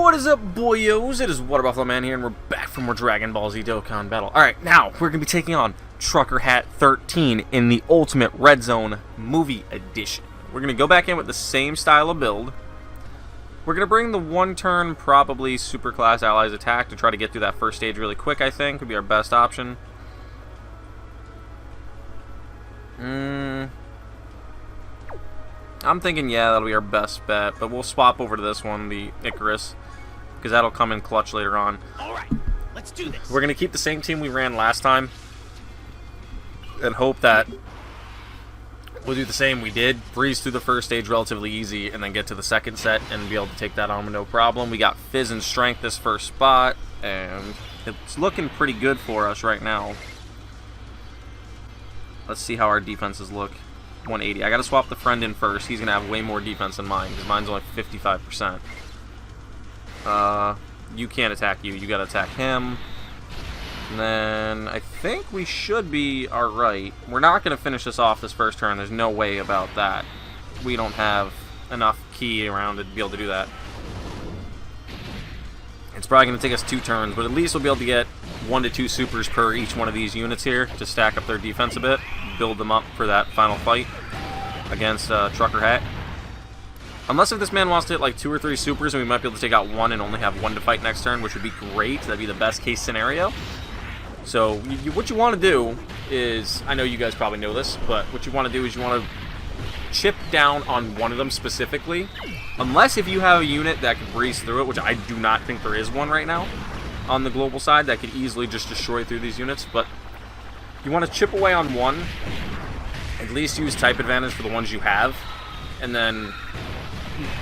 What is up, boyos? It is Water Buffalo Man here, and we're back for more Dragon Ball Z Dokkan battle. Alright, now, we're going to be taking on Trucker Hat 13 in the Ultimate Red Zone Movie Edition. We're going to go back in with the same style of build. We're going to bring the one-turn, probably Super Class Allies attack to try to get through that first stage really quick, I think. Would be our best option. I'm thinking, yeah, that'll be our best bet, but we'll swap over to this one, the Icarus, because that'll come in clutch later on. Alright, let's do this. We're going to keep the same team we ran last time, and hope that we'll do the same we did, breeze through the first stage relatively easy, and then get to the second set and be able to take that on with no problem. We got Fizz and Strength this first spot, and it's looking pretty good for us right now. Let's see how our defenses look. 180. I gotta swap the friend in first. He's gonna have way more defense than mine, because mine's only 55%. You can't attack you. You gotta attack him. And then I think we should be alright. We're not gonna finish this off this first turn. There's no way about that. We don't have enough ki around to be able to do that. It's probably gonna take us 2 turns, but at least we'll be able to get 1 to 2 supers per each one of these units here to stack up their defense a bit, build them up for that final fight against Trucker Hat. Unless if this man wants to hit like 2 or 3 supers, and we might be able to take out 1 and only have 1 to fight next turn, which would be great. That'd be the best case scenario. So what you want to do is, I know you guys probably know this, but what you want to do is you want to chip down on one of them specifically. Unless if you have a unit that can breeze through it, which I do not think there is one right now on the global side that could easily just destroy through these units, but you want to chip away on one, at least use type advantage for the ones you have, and then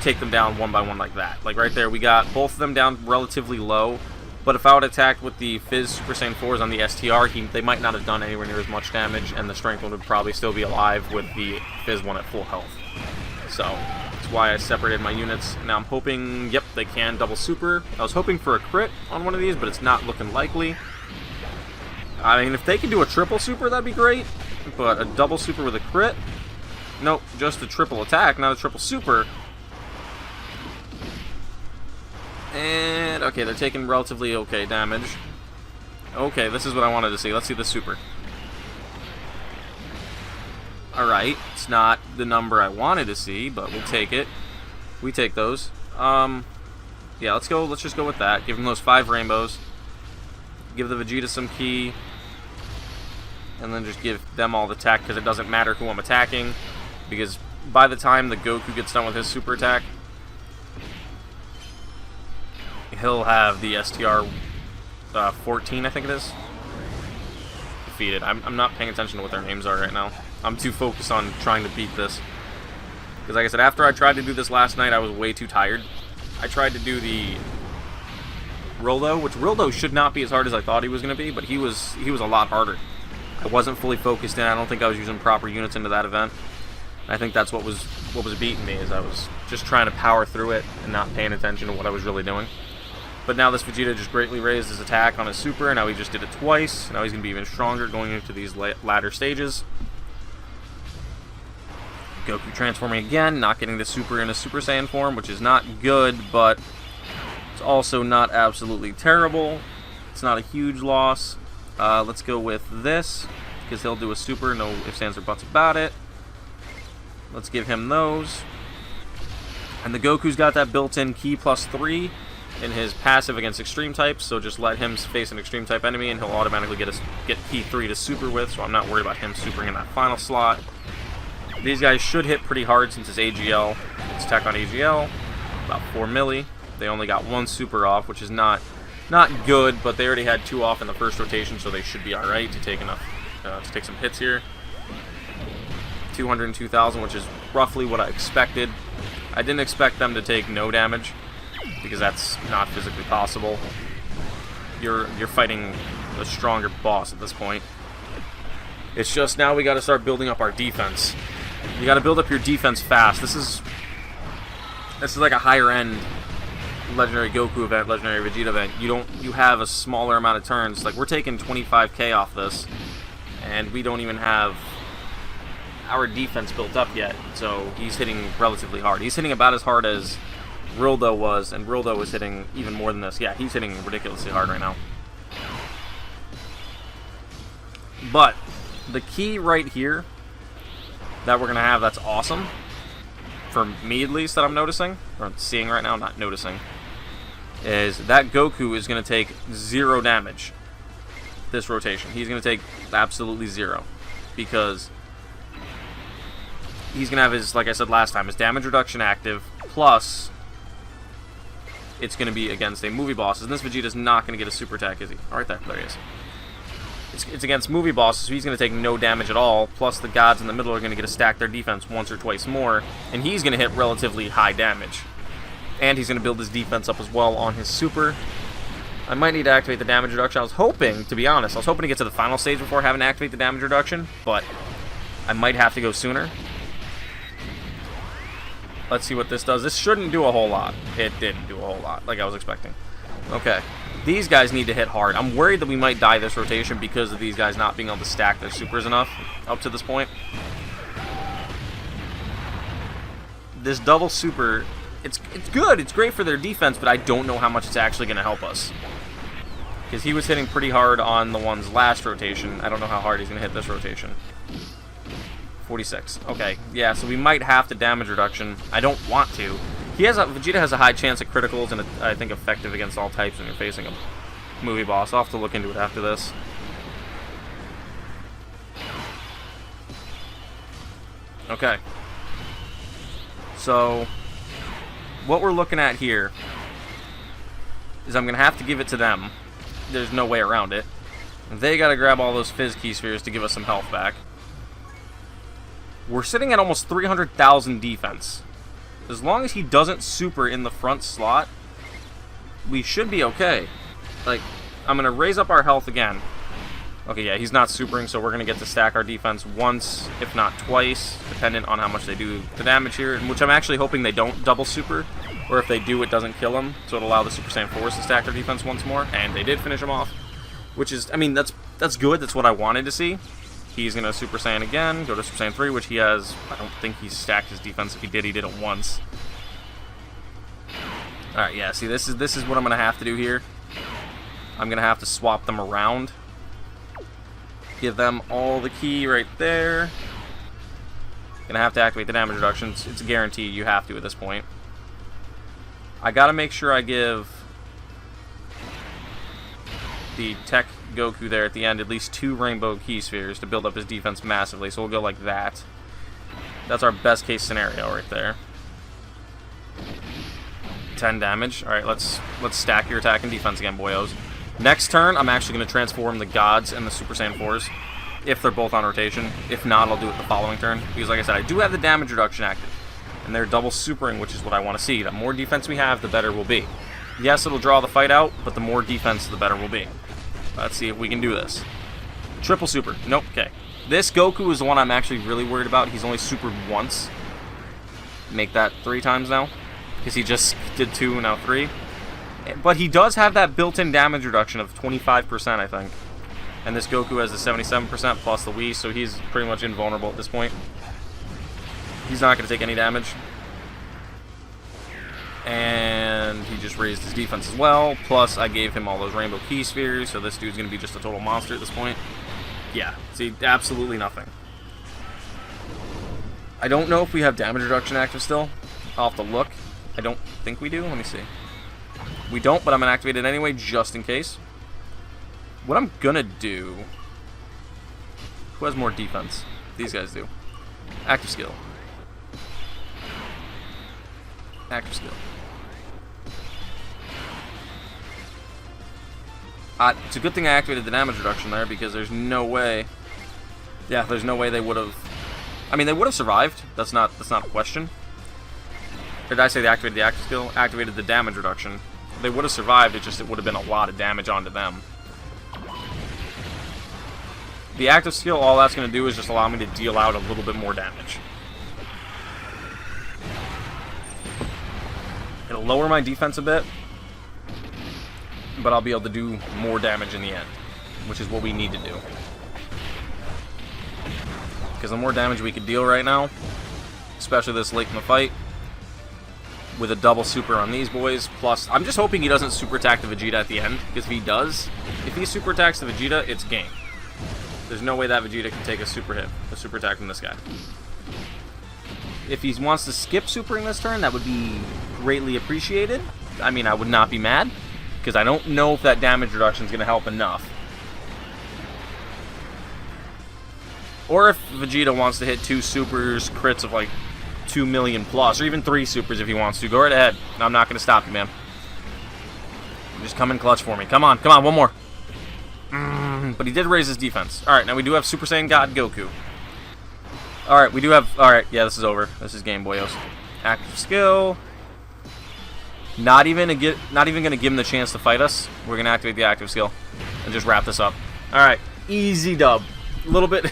take them down one by one like that. Like right there, we got both of them down relatively low, but if I would attack with the Fizz Super Saiyan 4s on the STR, they might not have done anywhere near as much damage, and the Strength one would probably still be alive with the Fizz one at full health. So that's why I separated my units. Now I'm hoping, yep, they can double super. I was hoping for a crit on one of these, but it's not looking likely. I mean, if they could do a triple super, that'd be great, but a double super with a crit? Nope, just a triple attack, not a triple super. And, okay, they're taking relatively okay damage. Okay, this is what I wanted to see. Let's see the super. Alright, it's not the number I wanted to see, but we'll take it. We take those. Yeah, let's just go with that. Give them those 5 rainbows. Give the Vegeta some ki. And then just give them all the attack, because it doesn't matter who I'm attacking. Because by the time the Goku gets done with his super attack, he'll have the STR 14, I think it is, defeated. I'm not paying attention to what their names are right now. I'm too focused on trying to beat this. Because like I said, after I tried to do this last night, I was way too tired. I tried to do the Roldo, which Roldo should not be as hard as I thought he was going to be, but he was a lot harder. I wasn't fully focused in. I don't think I was using proper units into that event. I think that's what was beating me, is I was just trying to power through it and not paying attention to what I was really doing. But now this Vegeta just greatly raised his attack on his super, and now he just did it twice. Now he's going to be even stronger going into these latter stages. Goku transforming again, not getting the super in a Super Saiyan form, which is not good, but it's also not absolutely terrible. It's not a huge loss. Let's go with this, because he'll do a super, no ifs, ands, or buts about it. Let's give him those. And the Goku's got that built-in ki +3 in his passive against extreme types, so just let him face an extreme type enemy and he'll automatically get ki 3 to super with, so I'm not worried about him supering in that final slot. These guys should hit pretty hard since it's AGL. It's tech on AGL, about 4 milli. They only got 1 super off, which is not good, but they already had 2 off in the first rotation, so they should be alright to take some hits here. 202,000, which is roughly what I expected. I didn't expect them to take no damage, because that's not physically possible. You're fighting a stronger boss at this point. It's just now we got to start building up our defense. You got to build up your defense fast. This is like a higher end Legendary Goku event, Legendary Vegeta event. You have a smaller amount of turns. Like, we're taking 25k off this, and we don't even have our defense built up yet. So he's hitting relatively hard. He's hitting about as hard as Rildo was, and Rildo was hitting even more than this. Yeah, he's hitting ridiculously hard right now. But the key right here that we're going to have that's awesome, for me at least, that I'm noticing, or I'm seeing right now, not noticing, is that Goku is going to take 0 damage this rotation. He's going to take absolutely 0, because he's going to have his, like I said last time, his damage reduction active, plus it's going to be against a movie boss. And this Vegeta's not going to get a super attack, is he? All right, there he is. It's against movie bosses, so he's going to take no damage at all, plus the gods in the middle are going to get to stack their defense once or twice more, and he's going to hit relatively high damage. And he's going to build his defense up as well on his super. I might need to activate the damage reduction. I was hoping, to be honest, I was hoping to get to the final stage before having to activate the damage reduction, but I might have to go sooner. Let's see what this does. This shouldn't do a whole lot. It didn't do a whole lot, like I was expecting. Okay. These guys need to hit hard. I'm worried that we might die this rotation because of these guys not being able to stack their supers enough up to this point. This double super, it's good. It's great for their defense, but I don't know how much it's actually going to help us. Because he was hitting pretty hard on the ones last rotation. I don't know how hard he's going to hit this rotation. 46. Okay, yeah, so we might have to damage reduction. I don't want to. Vegeta has a high chance at criticals, and I think effective against all types when you're facing a movie boss. I'll have to look into it after this. Okay. So, what we're looking at here is I'm going to have to give it to them. There's no way around it. They got to grab all those Fizz Key Spheres to give us some health back. We're sitting at almost 300,000 defense. As long as he doesn't super in the front slot, we should be okay. Like, I'm going to raise up our health again. Okay, yeah, he's not supering, so we're going to get to stack our defense once, if not twice, dependent on how much they do the damage here, which I'm actually hoping they don't double super, or if they do, it doesn't kill them, so it'll allow the Super Saiyan 4s to stack their defense once more, and they did finish him off, which is, I mean, that's good, that's what I wanted to see. He's going to Super Saiyan again, go to Super Saiyan 3, which he has, I don't think he's stacked his defense. If he did it once. Alright, yeah, see, this is what I'm going to have to do here. I'm going to have to swap them around. Give them all the key right there. Going to have to activate the damage reduction. It's a guarantee, you have to at this point. I got to make sure I give the Tech Goku there at the end at least 2 Rainbow Key Spheres to build up his defense massively, so we'll go like that. That's our best case scenario right there. 10 damage. Alright, let's stack your attack and defense again, boyos. Next turn, I'm actually going to transform the gods and the Super Saiyan 4s, if they're both on rotation. If not, I'll do it the following turn, because like I said, I do have the damage reduction active, and they're double supering, which is what I want to see. The more defense we have, the better we'll be. Yes, it'll draw the fight out, but the more defense, the better we'll be. Let's see if we can do this. Triple super. Nope. Okay. This Goku is the one I'm actually really worried about. He's only supered once. Make that 3 times now, because he just did 2, now 3. But he does have that built-in damage reduction of 25%, I think. And this Goku has the 77% plus the Wii, so he's pretty much invulnerable at this point. He's not going to take any damage. And he just raised his defense as well. Plus, I gave him all those Rainbow Key Spheres, so this dude's going to be just a total monster at this point. Yeah, see, absolutely nothing. I don't know if we have damage reduction active still. I'll have to look. I don't think we do. Let me see. We don't, but I'm going to activate it anyway, just in case. What I'm going to do... Who has more defense? These guys do. Active skill. Active skill. It's a good thing I activated the damage reduction there, because there's no way... Yeah, there's no way they would have... I mean, they would have survived. That's not a question. Or did I say they activated the active skill? Activated the damage reduction. They would have survived, it would have been a lot of damage onto them. The active skill, all that's going to do is just allow me to deal out a little bit more damage. It'll lower my defense a bit, but I'll be able to do more damage in the end, which is what we need to do. Because the more damage we can deal right now, especially this late in the fight, with a double super on these boys. Plus, I'm just hoping he doesn't super attack the Vegeta at the end, because if he does, if he super attacks the Vegeta, it's game. There's no way that Vegeta can take a super hit, a super attack from this guy. If he wants to skip supering this turn, that would be greatly appreciated. I mean, I would not be mad, because I don't know if that damage reduction is going to help enough. Or if Vegeta wants to hit 2 supers, crits of like 2 million plus, or even 3 supers if he wants to. Go right ahead. I'm not going to stop you, man. Just come in clutch for me. Come on, one more. But he did raise his defense. Alright, now we do have Super Saiyan God Goku. Alright, we do have... Alright, yeah, this is over. This is game, boyos. Active skill. Not even going to give him the chance to fight us. We're going to activate the active skill and just wrap this up. Alright, easy dub. A little bit...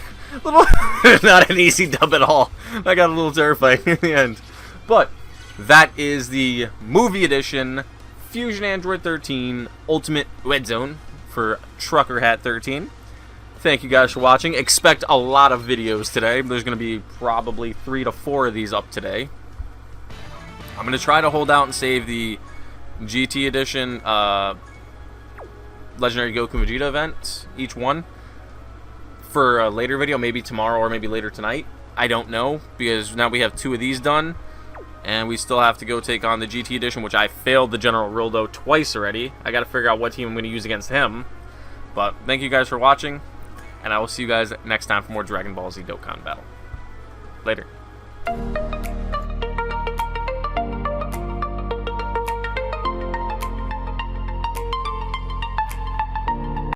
not an easy dub at all. I got a little terrified in the end. But that is the movie edition Fusion Android 13 Ultimate Red Zone for Trucker Hat 13. Thank you guys for watching. Expect a lot of videos today. There's going to be probably 3 to 4 of these up today. I'm going to try to hold out and save the GT edition Legendary Goku Vegeta event, each one, for a later video, maybe tomorrow or maybe later tonight. I don't know, because now we have 2 of these done, and we still have to go take on the GT edition, which I failed the General Rildo twice already. I got to figure out what team I'm going to use against him. But thank you guys for watching, and I will see you guys next time for more Dragon Ball Z Dokkan Battle. Later.